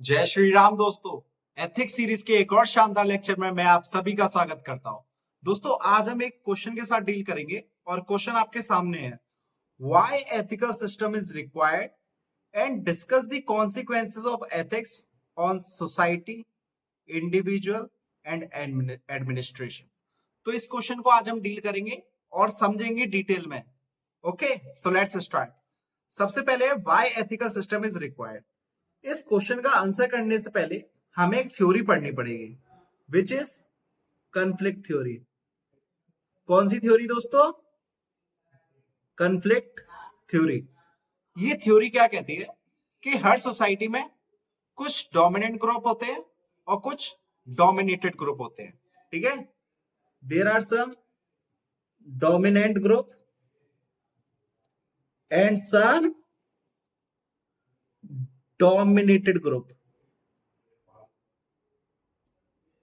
जय श्री राम दोस्तों। Ethics series के एक और शानदार लेक्चर में मैं आप सभी का स्वागत करता हूं। दोस्तों आज हम एक क्वेश्चन के साथ डील करेंगे और क्वेश्चन आपके सामने है, why ethical system is required and discuss the consequences of ethics on society, individual and administration. तो इस क्वेश्चन को आज हम डील करेंगे और समझेंगे डिटेल में। ओके, तो लेट्स स्टार्ट। सबसे पहले why ethical system is required. इस क्वेश्चन का आंसर करने से पहले हमें एक थ्योरी पढ़नी पड़ेगी, विच इज कन्फ्लिक्ट थ्योरी। कौन सी थ्योरी दोस्तों? Conflict theory. ये थ्योरी क्या कहती है कि हर सोसाइटी में कुछ डोमिनेंट ग्रुप होते हैं और कुछ डोमिनेटेड ग्रुप होते हैं। ठीक है, there are some dominant group and some dominated group.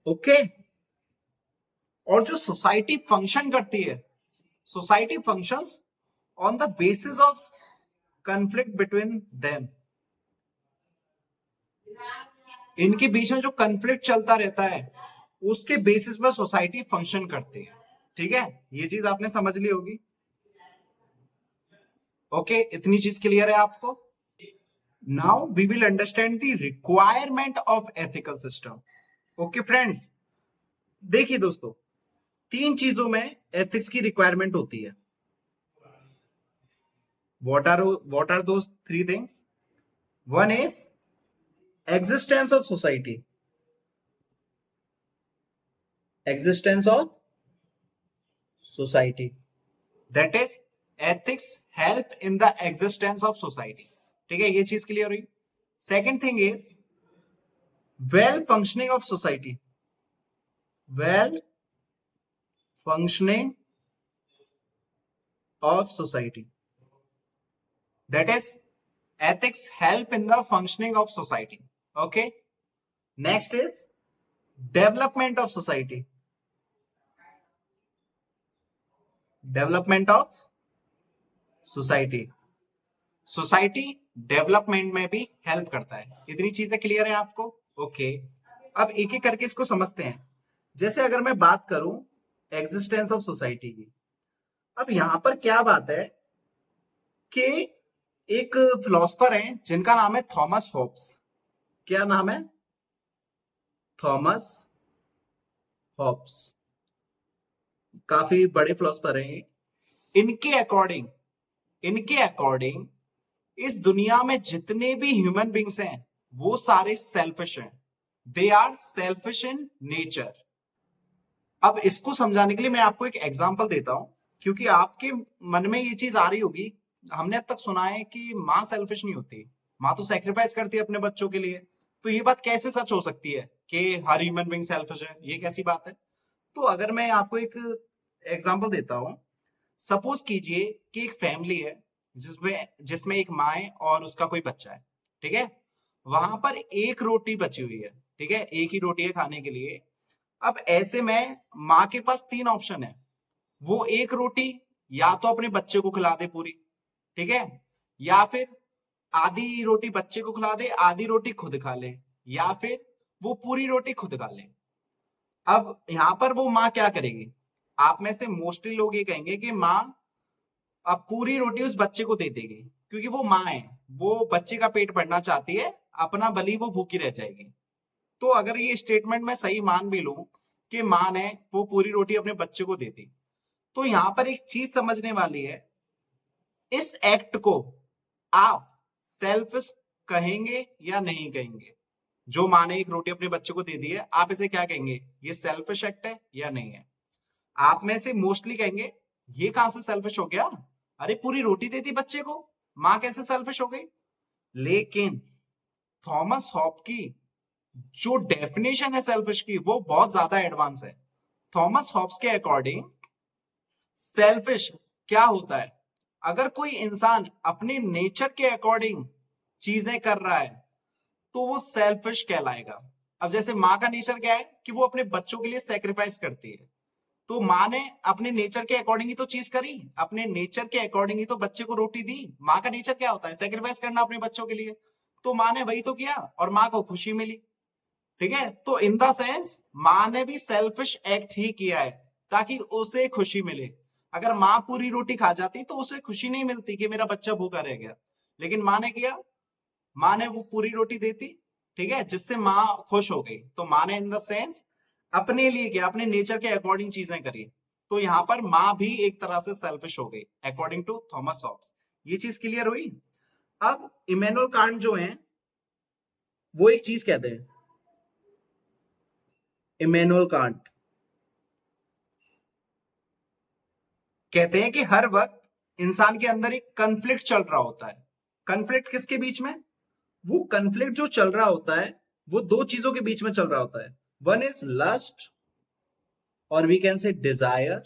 Okay, और जो सोसाइटी फंक्शन करती है, society functions on the basis of conflict between them। इनके बीच में जो conflict चलता रहता है उसके बेसिस पर सोसाइटी फंक्शन करती है। ठीक है, ये चीज आपने समझ ली होगी। ओके, इतनी चीज क्लियर है आपको? Now we will understand the requirement of ethical system. Okay friends, देखिए दोस्तों, तीन चीजों में एथिक्स की रिक्वायरमेंट होती है। what are those three things? One is existence of society, existence of society, that is ethics help in the existence of society। ठीक है, ये चीज क्लियर हुई। Second thing is well functioning of society, well functioning of society, that is ethics help in the functioning of society। okay, next is development of society, development of society, society development में भी help करता है। इतनी चीजें clear है आपको? Okay, अब एक एक करके इसको समझते हैं। जैसे अगर मैं बात करूं एग्जिस्टेंस ऑफ सोसाइटी की, अब यहां पर क्या बात है कि एक फिलोसफर हैं जिनका नाम है थॉमस हॉब्स। क्या नाम है? Thomas Hobbes. काफी बड़े फिलोसफर हैं। इनके अकॉर्डिंग इस दुनिया में जितने भी ह्यूमन बींग्स हैं वो सारे सेल्फिश हैं। They are selfish in nature. अब इसको समझाने के लिए मैं आपको एक एग्जांपल देता हूं, क्योंकि आपके मन में ये चीज आ रही होगी, हमने अब तक सुना है कि माँ सेल्फिश नहीं होती, माँ तो सेक्रीफाइस करती है अपने बच्चों के लिए। तो ये बात कैसे सच हो सकती है कि हर ह्यूमन बीइंग सेल्फिश है? ये कैसी बात है? तो अगर मैं आपको एक एग्जांपल देता हूं, सपोज कीजिए कि एक फैमिली है जिसमें जिसमें एक माँ है और उसका कोई बच्चा है। ठीक है, वहां पर एक रोटी बची हुई है। ठीक है, एक ही रोटी है खाने के लिए। अब ऐसे में माँ के पास तीन ऑप्शन है। वो एक रोटी या तो अपने बच्चे को खिला दे पूरी, ठीक है, या फिर आधी रोटी बच्चे को खिला दे, आधी रोटी खुद खा ले, या फिर वो पूरी रोटी खुद खा ले। अब यहां पर वो माँ क्या करेगी? आप में से मोस्टली लोग ये कहेंगे कि माँ अब पूरी रोटी उस बच्चे को दे देगी, क्योंकि वो माँ है, वो बच्चे का पेट भरना चाहती है, अपना भली वो भूखी रह जाएगी। तो अगर ये स्टेटमेंट मैं सही मान भी लूं कि माँ ने वो पूरी रोटी अपने बच्चे को दे दी, तो यहां पर एक चीज समझने वाली है, इस एक्ट को आप सेल्फिश कहेंगे या नहीं कहेंगे? जो माँ ने एक रोटी अपने बच्चे को दे दी है, आप इसे क्या कहेंगे? ये सेल्फिश एक्ट है या नहीं है? आप में से मोस्टली कहेंगे ये कहां से सेल्फिश हो गया, अरे पूरी रोटी दे दी बच्चे को, माँ कैसे सेल्फिश हो गई? लेकिन थॉमस हॉब की जो डेफिनेशन है सेल्फिश की, वो बहुत ज्यादा एडवांस है। थॉमस हॉब्स के अकॉर्डिंग सेल्फिश क्या होता है? अगर कोई इंसान अपने नेचर के अकॉर्डिंग चीजें कर रहा है तो वो सेल्फिश कहलाएगा। अब जैसे माँ का नेचर क्या है कि वो अपने बच्चों के लिए सेक्रीफाइस करती है, तो माँ ने अपने नेचर के अकॉर्डिंग ही तो चीज करी, अपने नेचर के अकॉर्डिंग ही तो बच्चे को रोटी दी। माँ का नेचर क्या होता है? सेक्रीफाइस करना अपने बच्चों के लिए। तो माँ ने वही तो किया और माँ को खुशी मिली। ठीक है, तो इन द सेंस माँ ने भी सेल्फिश एक्ट ही किया है ताकि उसे खुशी मिले। अगर माँ पूरी रोटी खा जाती तो उसे खुशी नहीं मिलती कि मेरा बच्चा भूखा रह गया, लेकिन माँ ने किया, माँ ने वो पूरी रोटी देती, ठीक है, जिससे माँ खुश हो गई। तो माँ ने इन द सेंस अपने लिए किया, अपने नेचर के अकॉर्डिंग चीजें करी। तो यहां पर माँ भी एक तरह से सेल्फिश हो गई अकॉर्डिंग टू थॉमस हॉब्स। ये चीज क्लियर हुई। अब इमैनुअल कांट जो है वो एक चीज कहते हैं, इमैनुअल कांट कहते हैं कि हर वक्त इंसान के अंदर एक कन्फ्लिक्ट चल रहा होता है। कन्फ्लिक्ट किसके बीच में? वो कन्फ्लिक्ट जो चल रहा होता है वो दो चीजों के बीच में चल रहा होता है। वन इज लस्ट और we can say desire,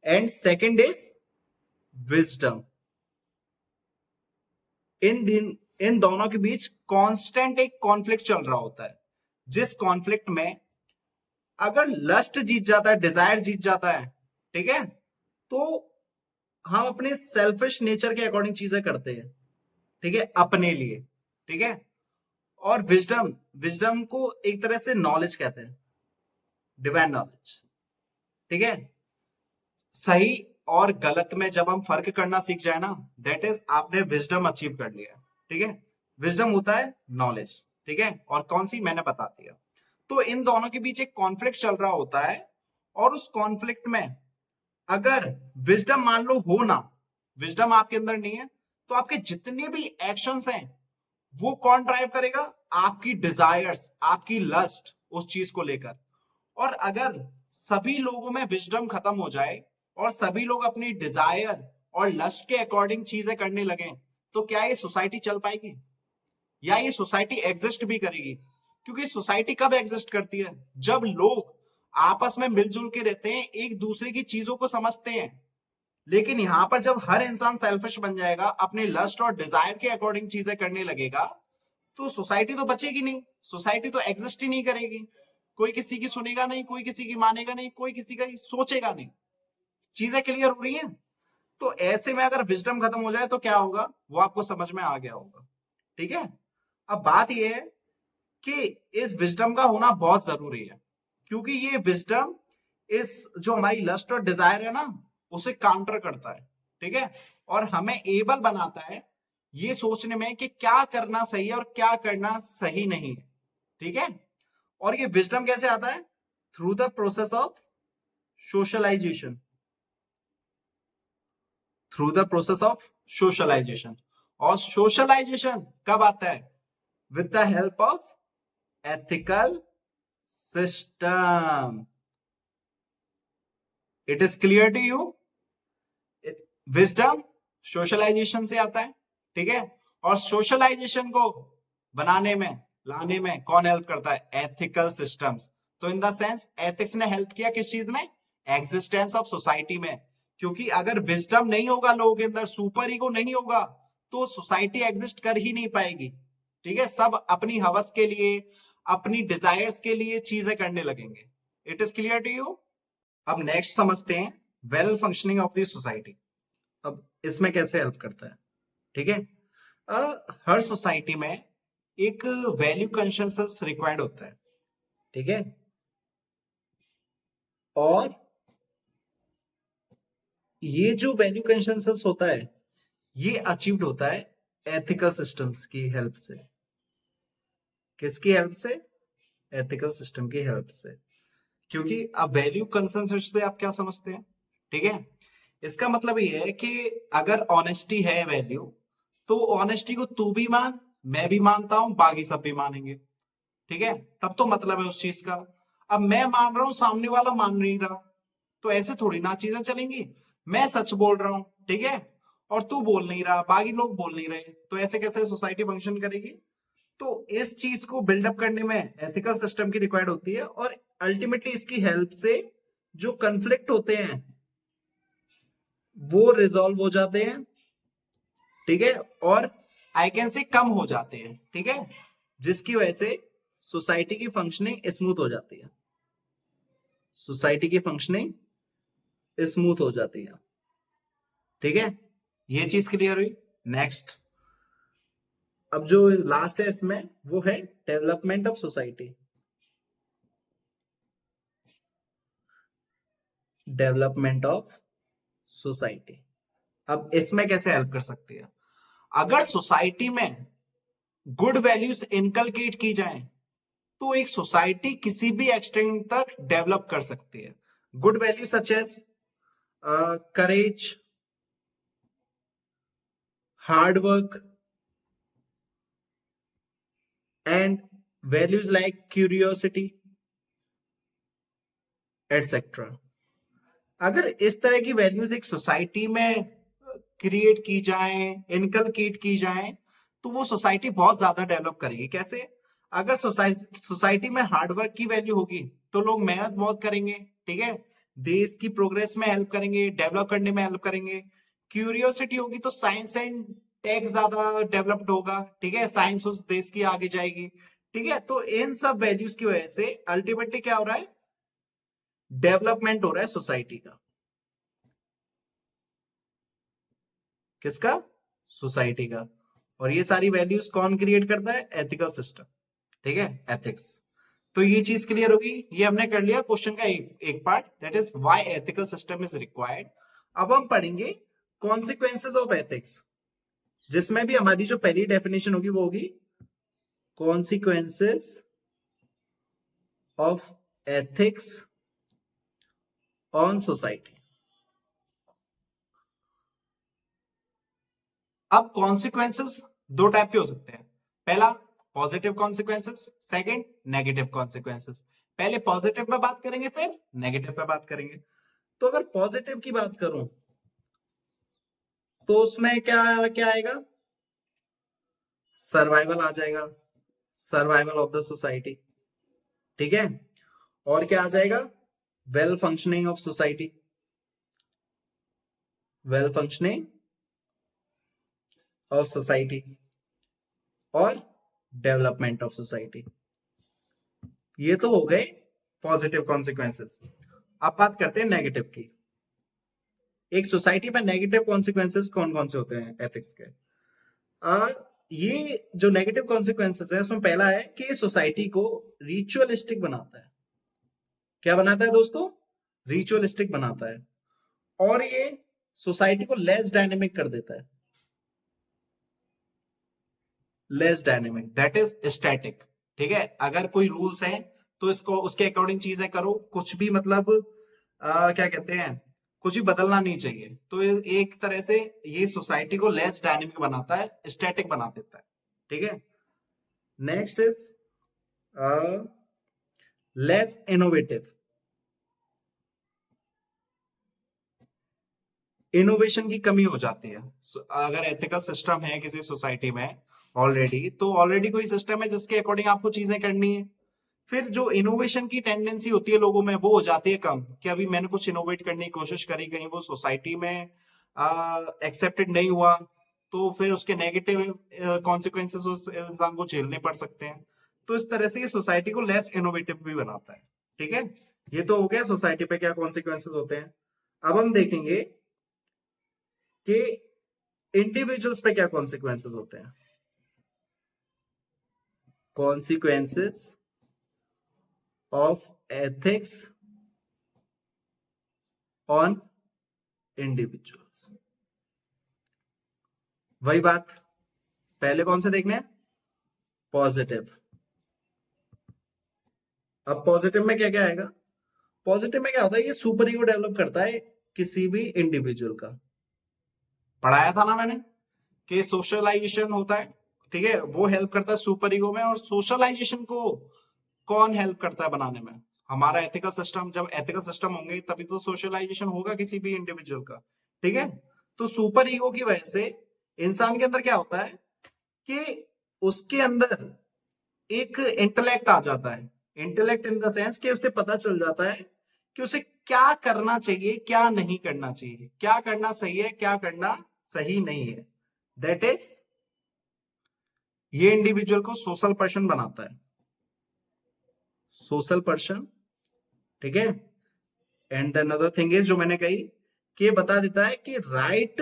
and second is wisdom. इन दोनों के बीच कांस्टेंट एक कॉन्फ्लिक्ट चल रहा होता है, जिस कॉन्फ्लिक्ट में अगर लस्ट जीत जाता है, डिजायर जीत जाता है, ठीक है, तो हम अपने सेल्फिश नेचर के अकॉर्डिंग चीजें करते हैं, ठीक है, अपने लिए, ठीक है। और विजडम, विजडम को एक तरह से नॉलेज कहते हैं, डिवाइन नॉलेज, ठीक है। सही और गलत में जब हम फर्क करना सीख जाए ना, दैट इज आपने विजडम अचीव कर लिया, ठीक है। विजडम होता है नॉलेज, ठीक है, और कौन सी मैंने बता दिया। तो इन दोनों के बीच एक कॉन्फ्लिक्ट चल रहा होता है, और उस कॉन्फ्लिक्ट में अगर विजडम मान लो हो ना, विजडम आपके अंदर नहीं है, तो आपके जितने भी एक्शंस हैं वो कौन ड्राइव करेगा? आपकी डिजायर्स, आपकी लस्ट उस चीज को लेकर। और अगर सभी लोगों में विजडम खत्म हो जाए और सभी लोग अपनी डिजायर और लस्ट के अकॉर्डिंग चीजें करने लगे, तो क्या ये सोसाइटी चल पाएगी या ये सोसाइटी एग्जिस्ट भी करेगी? क्योंकि सोसाइटी कब एग्जिस्ट करती है? जब लोग आपस में मिलजुल के रहते हैं, एक दूसरे की चीजों को समझते हैं। लेकिन यहां पर जब हर इंसान सेल्फिश बन जाएगा, अपने लस्ट और डिजायर के अकॉर्डिंग चीजें करने लगेगा, तो सोसाइटी तो बचेगी नहीं, सोसाइटी तो एग्जिस्ट ही नहीं करेगी। कोई किसी की सुनेगा नहीं, कोई किसी की मानेगा नहीं, कोई किसी का सोचेगा नहीं। चीजें क्लियर हो रही हैं? तो ऐसे में अगर विजडम खत्म हो जाए तो क्या होगा, वो आपको समझ में आ गया होगा, ठीक है। अब बात यह है कि इस विजडम का होना बहुत जरूरी है, क्योंकि ये विजडम इस जो हमारी लस्ट और डिजायर है ना, उसे काउंटर करता है, ठीक है, और हमें एबल बनाता है ये सोचने में कि क्या करना सही है और क्या करना सही नहीं है, ठीक है। और ये विजडम कैसे आता है? Through the process of socialization, through the process of socialization. और सोशलाइजेशन कब आता है? With the help of ethical system. It is clear to you? Wisdom socialization से आता है, ठीक है, और सोशलाइजेशन को बनाने में, लाने में कौन हेल्प करता है? Ethical systems. तो इन द सेंस एथिक्स ने हेल्प किया किस चीज में? एग्जिस्टेंस ऑफ सोसाइटी में। क्योंकि अगर विजडम नहीं होगा लोगों के अंदर, सुपर ईगो नहीं होगा, तो सोसाइटी एग्जिस्ट कर ही नहीं पाएगी, ठीक है। सब अपनी हवस के लिए, अपनी डिजायर्स के लिए चीजें करने लगेंगे। It is clear to you? अब नेक्स्ट समझते हैं well functioning of the society. अब इसमें कैसे हेल्प करता है, ठीक है। हर सोसाइटी में एक वैल्यू कॉन्शियसनेस रिक्वायर्ड होता है, ठीक है, और ये जो वैल्यू कॉन्शियसनेस होता है ये अचीव्ड होता है एथिकल सिस्टम्स की हेल्प से। किसकी हेल्प से? एथिकल सिस्टम की हेल्प से। क्योंकि अब वैल्यू कंसेंसस से आप क्या समझते हैं, ठीक है, इसका मतलब ये है कि अगर ऑनेस्टी है वैल्यू, तो ऑनेस्टी को तू भी मान, मैं भी मानता हूं, बाकी सब भी मानेंगे, ठीक है, तब तो मतलब है उस चीज का। अब मैं मान रहा हूं, सामने वाला मान नहीं रहा, तो ऐसे थोड़ी ना चीजें चलेंगी। मैं सच बोल रहा हूं, ठीक है, और तू बोल नहीं रहा, बाकी लोग बोल नहीं रहे, तो ऐसे कैसे सोसाइटी फंक्शन करेगी? तो इस चीज को बिल्डअप करने में एथिकल सिस्टम की रिक्वायर्ड होती है, और अल्टीमेटली इसकी हेल्प से जो कंफ्लिक्ट होते हैं वो रिजॉल्व हो जाते हैं, ठीक है, और आई कैन से कम हो जाते हैं, ठीक है, जिसकी वजह से सोसाइटी की फंक्शनिंग स्मूथ हो जाती है, सोसाइटी की फंक्शनिंग स्मूथ हो जाती है, ठीक है। ये चीज क्लियर हुई। नेक्स्ट, अब जो लास्ट है इसमें वो है development of society. Development of society, अब इसमें कैसे हेल्प कर सकती है? अगर सोसाइटी में गुड वैल्यूज इनकलकेट की जाए तो एक सोसाइटी किसी भी एक्सटेंट तक डेवलप कर सकती है। Good value such as courage, hard work and values like curiosity etcetera. अगर इस तरह की वैल्यूज एक सोसाइटी में क्रिएट की जाए, इनकलकेट की जाए, तो वो सोसाइटी बहुत ज्यादा डेवलप करेगी। कैसे? अगर सोसाइटी में हार्डवर्क की वैल्यू होगी तो लोग मेहनत बहुत करेंगे, ठीक है, देश की प्रोग्रेस में हेल्प करेंगे, डेवलप करने में हेल्प करेंगे। क्यूरियोसिटी होगी तो साइंस एंड टेक ज्यादा डेवलप्ड होगा, ठीक है, साइंस उस देश की आगे जाएगी, ठीक है। तो इन सब वैल्यूज की वजह से अल्टीमेटली क्या हो रहा है? डेवलपमेंट हो रहा है सोसाइटी का। किसका? सोसाइटी का। और ये सारी वैल्यूज कौन क्रिएट करता है? एथिकल सिस्टम, ठीक है, एथिक्स। तो ये चीज क्लियर होगी। ये हमने कर लिया क्वेश्चन का एक part, that is why ethical system is required. अब हम पढ़ेंगे कॉन्सिक्वेंसेस ऑफ एथिक्स, जिसमें भी हमारी जो पहली डेफिनेशन होगी वो होगी consequences of ethics on society. अब कॉन्सिक्वेंसेस दो टाइप के हो सकते हैं। पहला positive consequences, second negative consequences. पहले पॉजिटिव पे बात करेंगे फिर नेगेटिव पे बात करेंगे। तो अगर पॉजिटिव की बात करूं तो उसमें क्या क्या आएगा? सर्वाइवल आ जाएगा, सर्वाइवल ऑफ द सोसाइटी, ठीक है। और क्या आ जाएगा? Well functioning of society, well functioning of society और डेवलपमेंट ऑफ सोसाइटी। ये तो हो गए पॉजिटिव कॉन्सिक्वेंसेस। अब बात करते हैं नेगेटिव की। एक सोसाइटी में नेगेटिव कॉन्सिक्वेंसेस कौन कौन से होते हैं एथिक्स के? आ, ये जो नेगेटिव कॉन्सिक्वेंसेस है उसमें पहला है कि सोसाइटी को रिचुअलिस्टिक बनाता है। क्या बनाता है दोस्तों? रिचुअलिस्टिक बनाता है। और ये सोसाइटी को लेस डायनेमिक कर देता है। Less dynamic that is static, ठीक है। अगर कोई रूल्स है तो इसको उसके अकॉर्डिंग चीजें करो, कुछ भी मतलब क्या कहते हैं, कुछ भी बदलना नहीं चाहिए। तो एक तरह से ये सोसाइटी को लेस डायनेमिक बनाता है, स्टैटिक बना देता है, ठीक है। Next is less innovative. Innovation की कमी हो जाती है। अगर एथिकल सिस्टम है किसी सोसाइटी में ऑलरेडी, तो ऑलरेडी कोई सिस्टम है जिसके अकॉर्डिंग आपको चीजें करनी है। फिर जो इनोवेशन की टेंडेंसी होती है लोगों में वो हो जाती है कम, कि अभी मैंने कुछ इनोवेट करने की कोशिश करी, कहीं वो सोसाइटी में एक्सेप्टेड नहीं हुआ, तो फिर उसके नेगेटिव कॉन्सिक्वेंसेस उस इंसान को झेलने पड़ सकते हैं। तो इस तरह से ये सोसाइटी को लेस इनोवेटिव भी बनाता है, ठीक है। ये तो हो गया सोसाइटी पे क्या कॉन्सिक्वेंसेस होते हैं। अब हम देखेंगे कि इंडिविजुअल्स पे क्या कॉन्सिक्वेंसेस होते हैं। Consequences of ethics on individuals. वही बात, पहले कौन से देखने हैं? पॉजिटिव। अब पॉजिटिव में क्या क्या आएगा? पॉजिटिव में क्या होता है? ये सुपर ईगो डेवलप करता है किसी भी इंडिविजुअल का। पढ़ाया था ना मैंने कि सोशलाइजेशन होता है, ठीक है, वो हेल्प करता है सुपर ईगो में। और सोशलाइजेशन को कौन हेल्प करता है बनाने में? हमारा एथिकल सिस्टम। जब एथिकल सिस्टम होंगे तभी तो सोशलाइजेशन होगा किसी भी इंडिविजुअल का, ठीक है। तो सुपर ईगो की वजह से इंसान के अंदर क्या होता है कि उसके अंदर एक इंटेलेक्ट आ जाता है। इंटेलेक्ट इन द सेंस कि उसे पता चल जाता है कि उसे क्या करना चाहिए, क्या नहीं करना चाहिए, क्या करना सही है, क्या करना सही नहीं है। दैट इज, ये इंडिविजुअल को सोशल पर्सन बनाता है। सोशल पर्सन, ठीक है। And the another thing is, जो मैंने कही कि ये बता देता है कि राइट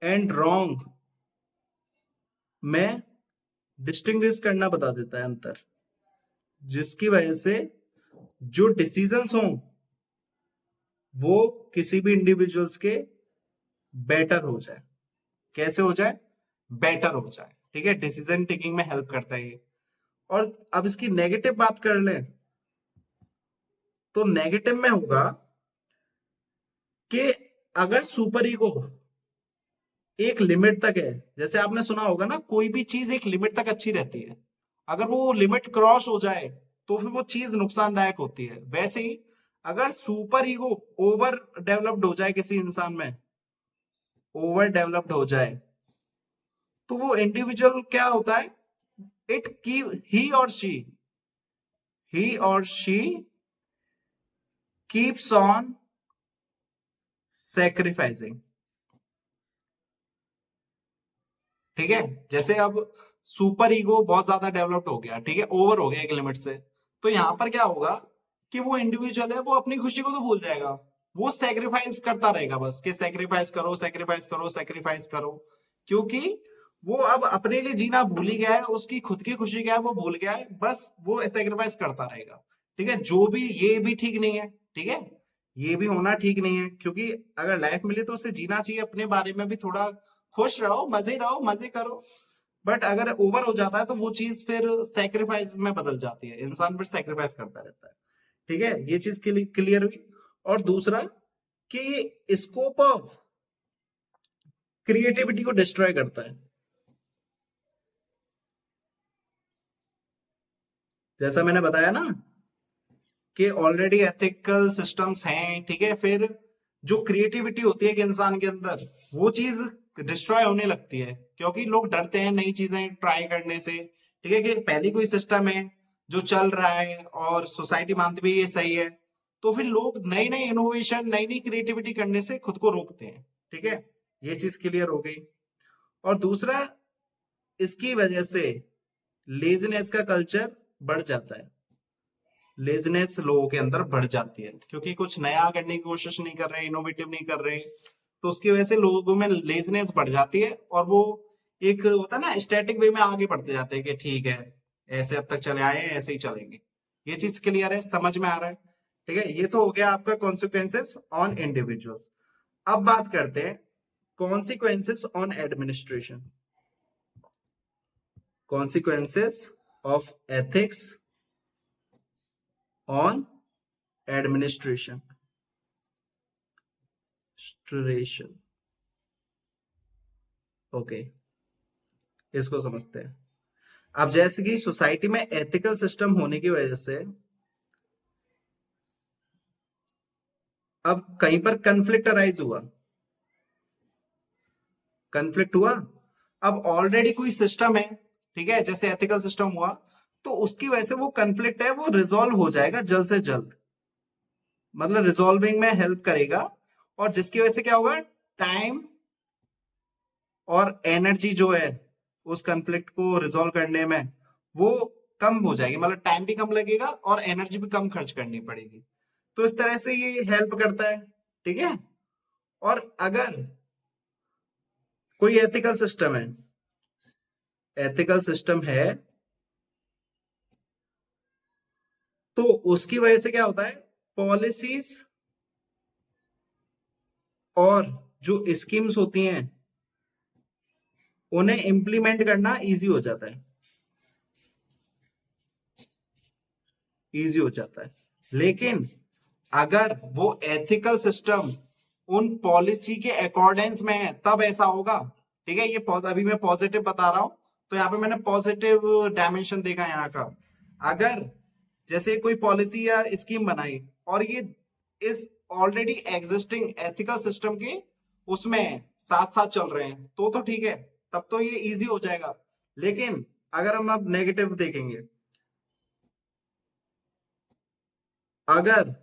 एंड रॉन्ग में डिस्टिंग्विश करना बता देता है, अंतर, जिसकी वजह से जो डिसीजंस हों वो किसी भी इंडिविजुअल्स के बेटर हो जाए। कैसे हो जाए? बेटर हो जाए। ठीक है, डिसीजन टेकिंग में हेल्प करता है ये। और अब इसकी नेगेटिव बात कर लें तो नेगेटिव में होगा कि अगर सुपर ईगो एक लिमिट तक है, जैसे आपने सुना होगा ना, कोई भी चीज एक लिमिट तक अच्छी रहती है, अगर वो लिमिट क्रॉस हो जाए तो फिर वो चीज नुकसानदायक होती है। वैसे ही अगर सुपर ईगो ओवर डेवलप्ड हो जाए किसी इंसान में, ओवर डेवलप्ड हो जाए, तो वो इंडिविजुअल क्या होता है, इट की ही और शी कीप्स ऑन सेक्रीफाइसिंग। ठीक है, जैसे अब सुपर ईगो बहुत ज्यादा डेवलप्ड हो गया, ठीक है, ओवर हो गया एक लिमिट से, तो यहां पर क्या होगा कि वो इंडिविजुअल है, वो अपनी खुशी को तो भूल जाएगा, वो सेक्रीफाइस करता रहेगा बस, कि सेक्रीफाइस करो, सेक्रीफाइस करो, सेक्रीफाइस करो, क्योंकि वो अब अपने लिए जीना भूल ही गया है, उसकी खुद की खुशी क्या है वो भूल गया है, बस वो सेक्रीफाइस करता रहेगा। ठीक है, जो भी, ये भी ठीक नहीं है। ठीक है, ये भी होना ठीक नहीं है, क्योंकि अगर लाइफ मिली तो उसे जीना चाहिए, अपने बारे में भी थोड़ा खुश रहो, मजे करो। बट अगर ओवर हो जाता है तो वो चीज फिर सेक्रीफाइस में बदल जाती है, इंसान फिर सेक्रीफाइस करता रहता है। ठीक है, ये चीज क्लियर हुई। और दूसरा कि स्कोप ऑफ क्रिएटिविटी को डिस्ट्रॉय करता है। जैसा मैंने बताया ना कि ऑलरेडी एथिकल सिस्टम्स हैं, ठीक है, फिर जो क्रिएटिविटी होती है कि इंसान के अंदर, वो चीज डिस्ट्रॉय होने लगती है, क्योंकि लोग डरते हैं नई चीजें ट्राई करने से। ठीक है, कि पहली कोई सिस्टम है जो चल रहा है और सोसाइटी मानती भी ये सही है, तो फिर लोग नई नई इनोवेशन, नई नई क्रिएटिविटी करने से खुद को रोकते हैं। ठीक है, ये चीज क्लियर हो गई। और दूसरा, इसकी वजह से लेजीनेस का कल्चर बढ़ जाता है, लेजीनेस लोगों के अंदर बढ़ जाती है, क्योंकि कुछ नया करने की कोशिश नहीं कर रहे, इनोवेटिव नहीं कर रहे, तो उसकी वजह से लोगों में लेजीनेस बढ़ जाती है, और वो एक होता है ना, स्टैटिक वे में आगे बढ़ते जाते हैं कि ठीक है, ऐसे अब तक चले आए हैं, ऐसे ही चलेंगे। ये चीज क्लियर है, समझ में आ रहा है? ठीक है, ये तो हो गया आपका कॉन्सिक्वेंसेस ऑन इंडिविजुअल्स। अब बात करते हैं consequences on administration, consequences of ethics on administration. Okay, इसको समझते हैं। अब जैसे कि सोसाइटी में एथिकल सिस्टम होने की वजह से अब कहीं पर कंफ्लिक्ट अराइज हुआ, कंफ्लिक्ट हुआ, अब ऑलरेडी कोई सिस्टम है, ठीक है, जैसे एथिकल सिस्टम हुआ, तो उसकी वजह से वो कंफ्लिक्ट है वो रिजॉल्व हो जाएगा जल्द से जल्द, मतलब रिजॉल्विंग में हेल्प करेगा, और जिसकी वजह से क्या होगा, टाइम और एनर्जी जो है उस कंफ्लिक्ट को रिजॉल्व करने में वो कम हो जाएगी, मतलब टाइम भी कम लगेगा और एनर्जी भी कम खर्च करनी पड़ेगी। तो इस तरह से ये हेल्प करता है। ठीक है, और अगर कोई एथिकल सिस्टम है, एथिकल सिस्टम है, तो उसकी वजह से क्या होता है, पॉलिसीज और जो स्कीम्स होती हैं उन्हें इंप्लीमेंट करना इजी हो जाता है, इजी हो जाता है। लेकिन अगर वो एथिकल सिस्टम उन पॉलिसी के अकॉर्डेंस में है तब ऐसा होगा। ठीक है, ये अभी मैं पॉजिटिव बता रहा हूं, तो यहाँ पे मैंने पॉजिटिव डायमेंशन देखा यहाँ का। अगर जैसे कोई पॉलिसी या स्कीम बनाई और ये इस ऑलरेडी एग्जिस्टिंग एथिकल सिस्टम के उसमें साथ साथ चल रहे हैं तो ठीक है, तब तो ये इजी हो जाएगा। लेकिन अगर हम अब नेगेटिव देखेंगे, अगर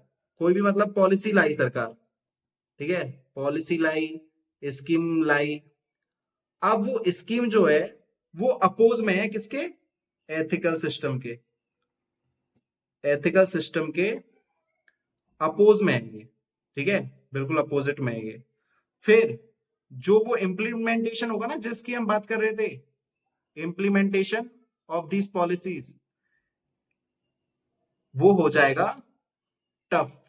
कोई भी मतलब पॉलिसी लाई सरकार, ठीक है, पॉलिसी लाई, स्कीम लाई, अब वो स्कीम जो है वो अपोज में है किसके, एथिकल सिस्टम के, एथिकल सिस्टम के अपोज में है ये। ठीक है, बिल्कुल अपोजिट में है ये। फिर जो वो इंप्लीमेंटेशन होगा ना जिसकी हम बात कर रहे थे, इम्प्लीमेंटेशन ऑफ दीज पॉलिसीज वो हो जाएगा टफ।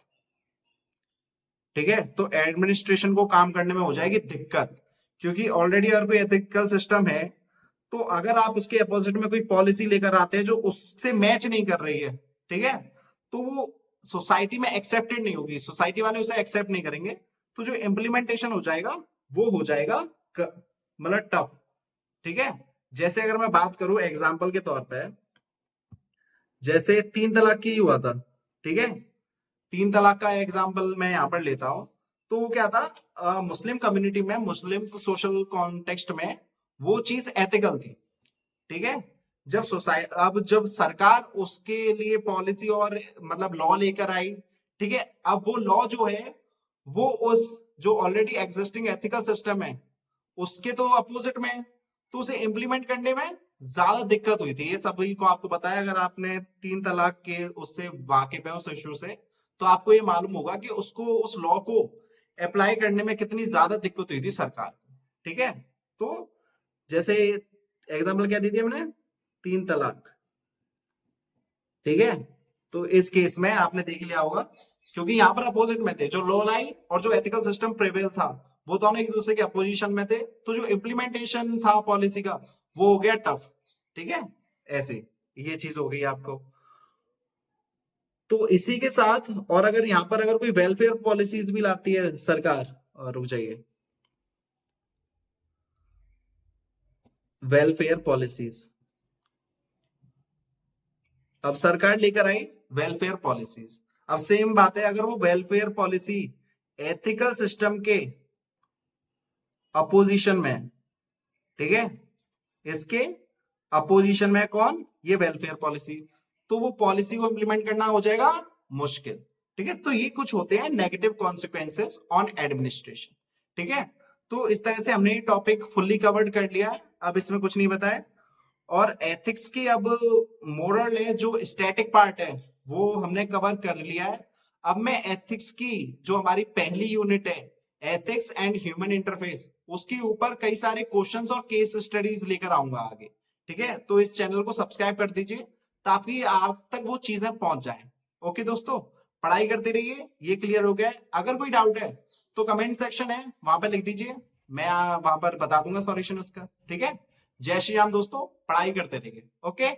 ठीक है, तो एडमिनिस्ट्रेशन को काम करने में हो जाएगी दिक्कत, क्योंकि ऑलरेडी अगर कोई एथिकल सिस्टम है तो अगर आप उसके अपोजिट में कोई पॉलिसी लेकर आते हैं जो उससे मैच नहीं कर रही है, ठीक है, तो वो सोसाइटी में एक्सेप्टेड नहीं होगी, सोसाइटी वाले उसे एक्सेप्ट नहीं करेंगे, तो जो इम्प्लीमेंटेशन हो जाएगा वो हो जाएगा मतलब टफ। ठीक है, जैसे अगर मैं बात करूं एग्जाम्पल के तौर पे, जैसे 3 तलाक की हुआ था, ठीक है, 3 तलाक का एग्जाम्पल मैं यहां पर लेता हूं, तो वो क्या था, मुस्लिम कम्युनिटी में, मुस्लिम सोशल कॉन्टेक्स्ट में वो चीज एथिकल थी। ठीक है, जब सोसाइटी, अब जब सरकार उसके लिए पॉलिसी और मतलब लॉ लेकर आई, ठीक है, अब वो लॉ जो है वो उस जो ऑलरेडी एग्जिस्टिंग एथिकल सिस्टम है उसके तो अपोजिट में है, तो उसे इंप्लीमेंट करने में ज्यादा दिक्कत हुई थी। ये सभी को आपको पता है, अगर आपने 3 तलाक के उससे वाकिफ है उस इश्यू से, तो आपको ये मालूम होगा कि उसको, उस लॉ को अप्लाई करने में कितनी ज्यादा दिक्कत हुई थी सरकार को। ठीक है, तो जैसे एग्जाम्पल क्या दी थी हमने, 3 तलाक। ठीक है, तो इस केस में आपने देख लिया होगा, क्योंकि यहां पर अपोजिट में थे, जो लॉ लाई और जो एथिकल सिस्टम प्रिवेल था वो दोनों एक दूसरे के अपोजिशन में थे, तो जो इम्प्लीमेंटेशन था पॉलिसी का वो हो गया टफ। ठीक है, ऐसे ये चीज हो गई आपको। तो इसी के साथ, और अगर यहां पर अगर कोई वेलफेयर पॉलिसीज भी लाती है सरकार, रुक जाइए, वेलफेयर पॉलिसीज, अब सरकार लेकर आई वेलफेयर पॉलिसीज, अब सेम बात है, अगर वो वेलफेयर पॉलिसी एथिकल सिस्टम के अपोजिशन में, ठीक है, इसके अपोजिशन में कौन, ये वेलफेयर पॉलिसी, तो वो पॉलिसी को इंप्लीमेंट करना हो जाएगा मुश्किल। ठीक है, तो ये कुछ होते हैं नेगेटिव कॉन्सिक्वेंसेस ऑन एडमिनिस्ट्रेशन। ठीक है, तो इस तरह से हमने ये टॉपिक फुल्ली कवर्ड कर लिया है, अब इसमें कुछ नहीं बताया। और एथिक्स की अब मोरल है, जो स्टैटिक पार्ट है वो हमने कवर कर लिया है। अब मैं एथिक्स की जो हमारी पहली यूनिट है, एथिक्स एंड ह्यूमन इंटरफेस, उसके ऊपर कई सारे क्वेश्चंस और केस स्टडीज लेकर आऊंगा आगे। ठीक है, तो इस चैनल को सब्सक्राइब कर दीजिए ताकि आप तक वो चीजें पहुंच जाएं। ओके दोस्तों, पढ़ाई करते रहिए। ये क्लियर हो गया है? अगर कोई डाउट है तो कमेंट सेक्शन है वहां पर लिख दीजिए, मैं वहां पर बता दूंगा सॉल्यूशन उसका। ठीक है, जय श्री राम दोस्तों, पढ़ाई करते रहिए। ओके।